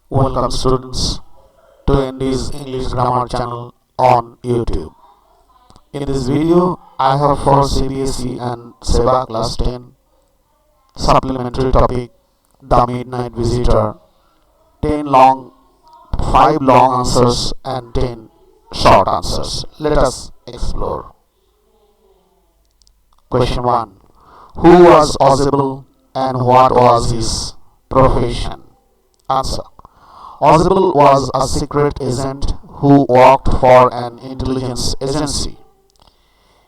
Welcome students to ND's English Grammar channel on YouTube. In this video, I have for CBSE and SEBA class 10 supplementary topic The Midnight Visitor, 10 long, 5 long answers and 10 short answers. Let us explore. Question 1. Who was Ozable and what was his profession? Answer. Ozable was a secret agent who worked for an intelligence agency.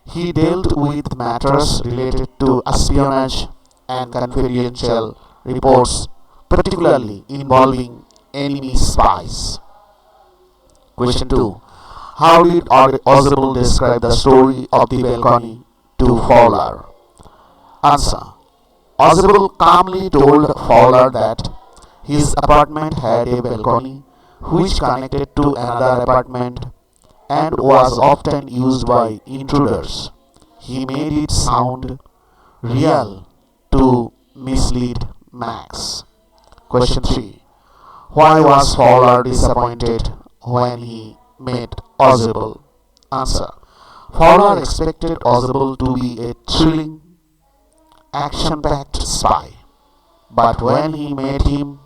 He dealt with matters related to espionage and confidential reports, particularly involving enemy spies. Question 2. How did Ozable describe the story of the balcony to Fowler? Answer. Ozable calmly told Fowler that his apartment had a balcony which connected to another apartment and was often used by intruders. He made it sound real to mislead Max. Question 3. Why was Fowler disappointed when he met Ozable? Answer. Fowler expected Ozable to be a thrilling, action-packed spy, but when he met him,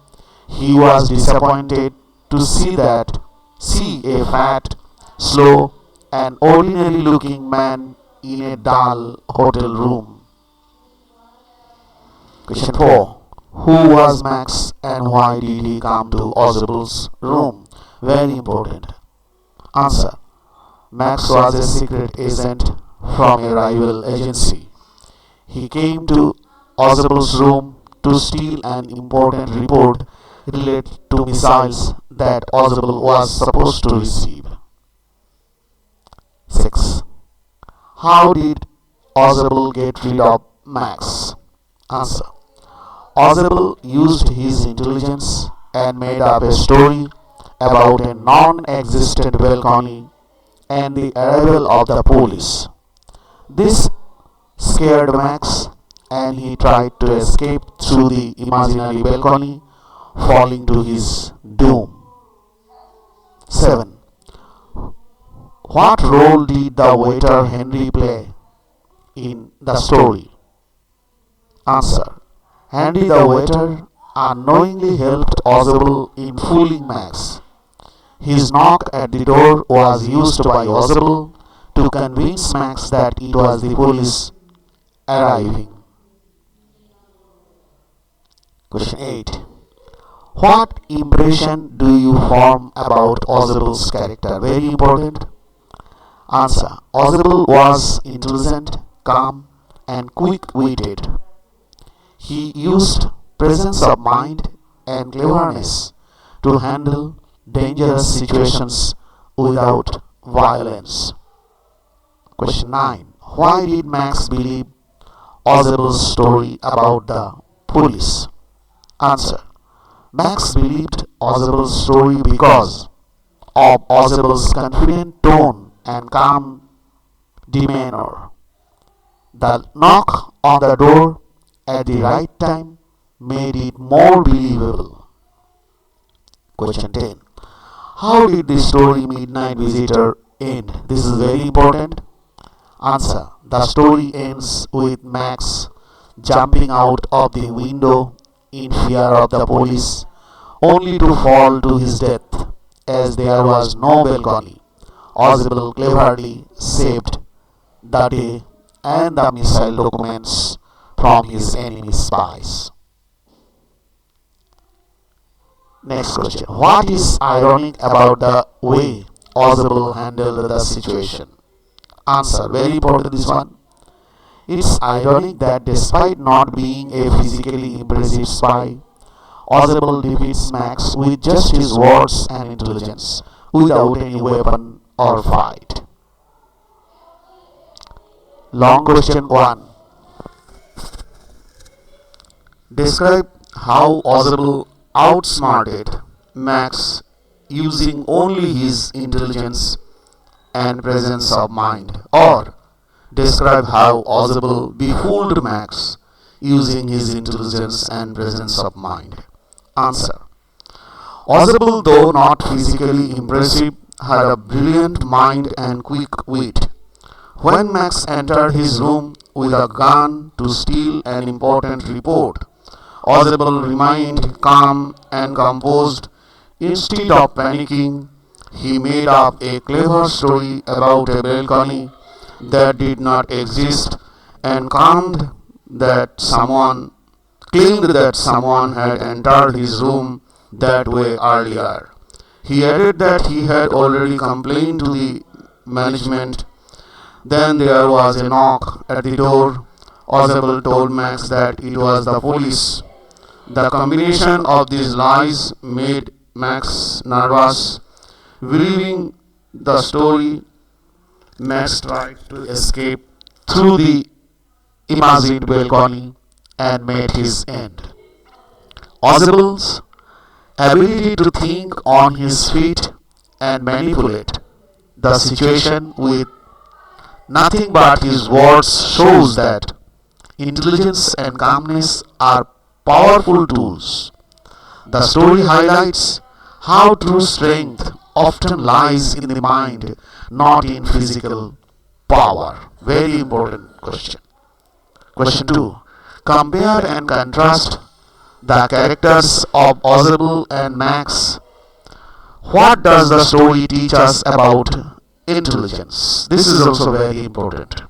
he was disappointed to see a fat, slow, and ordinary-looking man in a dull hotel room. Question 4. Who was Max and why did he come to Ozable's room? Very important. Answer. Max was a secret agent from a rival agency. He came to Ozable's room to steal an important report related to missiles that Ozable was supposed to receive. 6. How did Ozable get rid of Max? Answer. Ozable used his intelligence and made up a story about a non-existent balcony and the arrival of the police. This scared Max and he tried to escape through the imaginary balcony, falling to his doom. 7. What role did the waiter Henry play in the story? Answer. Henry the waiter unknowingly helped Ozable in fooling Max. His knock at the door was used by Ozable to convince Max that it was the police arriving. Question 8. What impression do you form about Ozable's character? Very important. Answer. Ozable was intelligent, calm, and quick-witted. He used presence of mind and cleverness to handle dangerous situations without violence. Question 9. Why did Max believe Ozable's story about the police? Answer. Max believed Ozable's story because of Ozable's confident tone and calm demeanor. The knock on the door at the right time made it more believable. Question 10. How did the story Midnight Visitor end? This is very important. Answer. The story ends with Max jumping out of the window in fear of the police, only to fall to his death as there was no balcony. Ozable cleverly saved the day and the missile documents from his enemy spies. Next question. What is ironic about the way Ozable handled the situation? Answer. Very important this one. It's ironic that despite not being a physically impressive spy, Ozable defeats Max with just his words and intelligence, without any weapon or fight. Long question 1. Describe how Ozable outsmarted Max using only his intelligence and presence of mind, or describe how Ozable befooled Max using his intelligence and presence of mind. Answer. Ozable, though not physically impressive, had a brilliant mind and quick wit. When Max entered his room with a gun to steal an important report, Ozable remained calm and composed. Instead of panicking, he made up a clever story about a balcony that did not exist and claimed that someone had entered his room that way earlier. He added that he had already complained to the management. Then there was a knock at the door. Ozable told Max that it was the police. The combination of these lies made Max nervous. Believing the story, Max tried to escape through the imagined balcony and made his end. Ozable's ability to think on his feet and manipulate the situation with nothing but his words shows that intelligence and calmness are powerful tools. The story highlights how true strength often lies in the mind, not in physical power. Very important question. Question 2. Compare and contrast the characters of Ozable and Max. What does the story teach us about intelligence? This is also very important.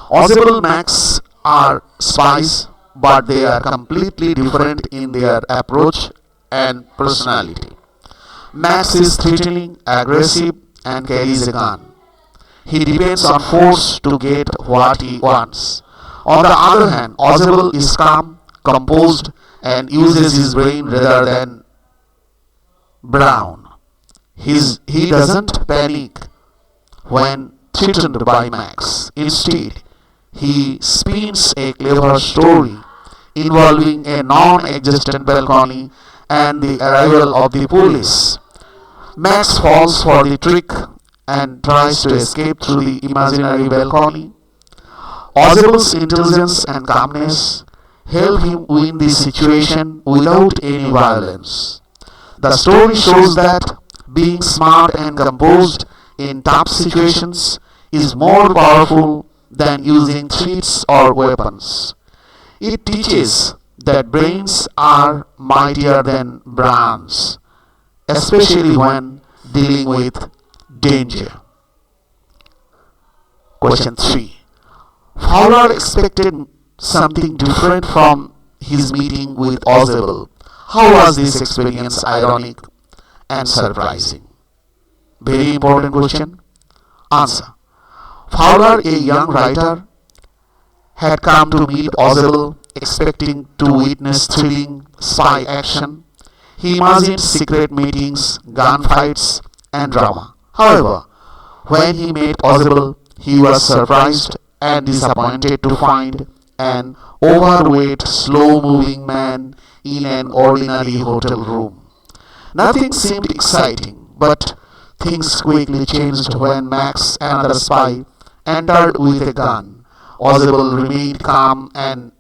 Ozable and Max are spies, but they are completely different in their approach and personality. Max is threatening, aggressive, and carries a gun. He depends on force to get what he wants. On the other hand, Ozable is calm, composed, and uses his brain rather than brawn. He doesn't panic when threatened by Max. Instead, he spins a clever story involving a non-existent balcony and the arrival of the police. Max falls for the trick and tries to escape through the imaginary balcony. Ozable's intelligence and calmness help him win the situation without any violence. The story shows that being smart and composed in tough situations is more powerful than using threats or weapons. It teaches that brains are mightier than brains, especially when dealing with danger. Question 3. Fowler expected something different from his meeting with Ozable. How was this experience ironic and surprising? Very important question. Answer. Fowler, a young writer, had come to meet Ozable expecting to witness thrilling spy action. He imagined secret meetings, gunfights, and drama. However, when he met Ozable, he was surprised and disappointed to find an overweight, slow-moving man in an ordinary hotel room. Nothing seemed exciting, but things quickly changed when Max, another spy, entered with a gun. Ozable remained calm and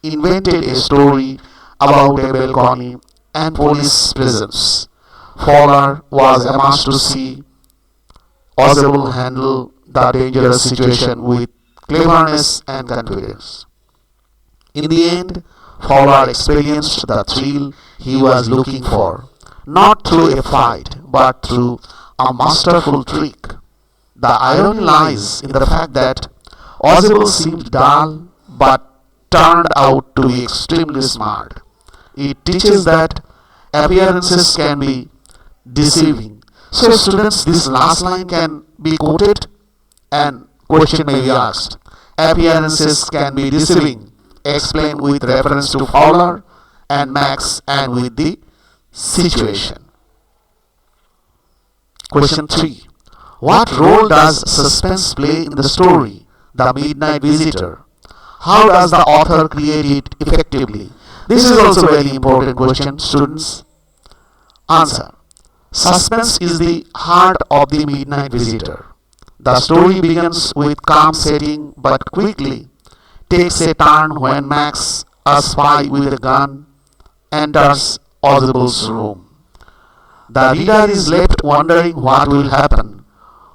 invented a story about a balcony and police presence. Fowler was amazed to see Ozable handle the dangerous situation with cleverness and confidence. In the end, Fowler experienced the thrill he was looking for, not through a fight, but through a masterful trick. The irony lies in the fact that Ozable seemed dull but turned out to be extremely smart. It teaches that appearances can be deceiving. So students, this last line can be quoted and question may be asked. Appearances can be deceiving. Explain with reference to Fowler and Max and with the situation. Question 3. What role does suspense play in the story, The Midnight Visitor? How does the author create it effectively? This is also a very important question, students. Answer. Suspense is the heart of The Midnight Visitor. The story begins with calm setting but quickly takes a turn when Max, a spy with a gun, enters Osible's room. The reader is left wondering what will happen.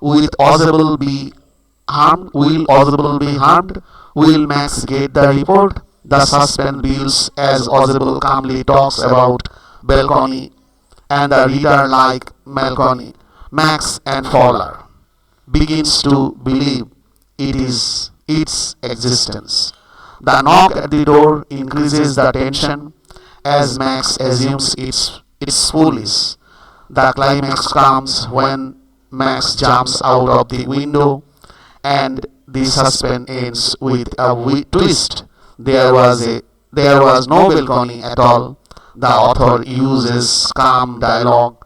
Will Osible be harmed? Will Osible be harmed? Will Max get the report? The suspense builds as Osible calmly talks about balcony and the reader, like Malcony, Max and Fowler, begins to believe it is its existence. The knock at the door increases the tension as Max assumes it's foolish. The climax comes when Max jumps out of the window and the suspense ends with a twist. There was no balcony at all. The author uses calm dialogue,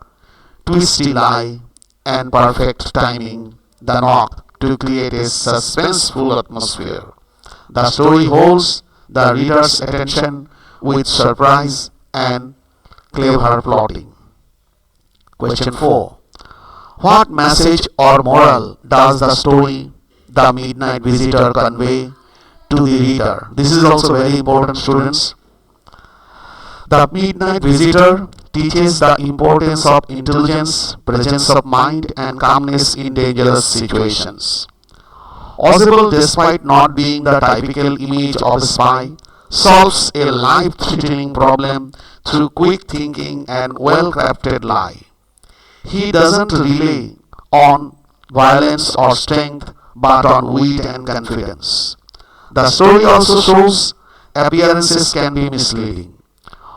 twisty lie, and perfect timing, the knock, to create a suspenseful atmosphere. The story holds the reader's attention with surprise and clever plotting. Question 4. What message or moral does the story The Midnight Visitor convey to the reader? This is also very important, students. The Midnight Visitor teaches the importance of intelligence, presence of mind, and calmness in dangerous situations. Osible, despite not being the typical image of a spy, solves a life-threatening problem through quick thinking and well-crafted lie. He doesn't rely on violence or strength, but on wit and confidence. The story also shows appearances can be misleading.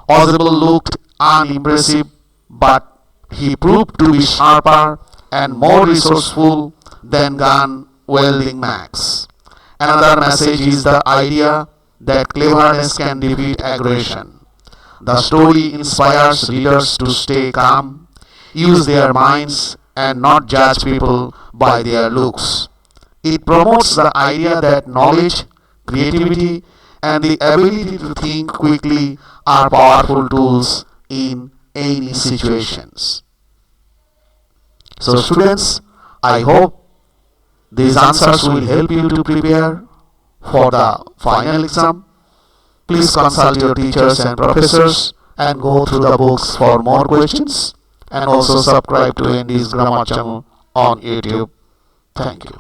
Osible looked unimpressive, but he proved to be sharper and more resourceful than gun-wielding Max. Another message is the idea that cleverness can defeat aggression. The story inspires readers to stay calm, use their minds, and not judge people by their looks. It promotes the idea that knowledge, creativity, and the ability to think quickly are powerful tools in any situations. So students, I hope these answers will help you to prepare for the final exam. Please consult your teachers and professors and go through the books for more questions, and also subscribe to ND's Grammar channel on YouTube. Thank you.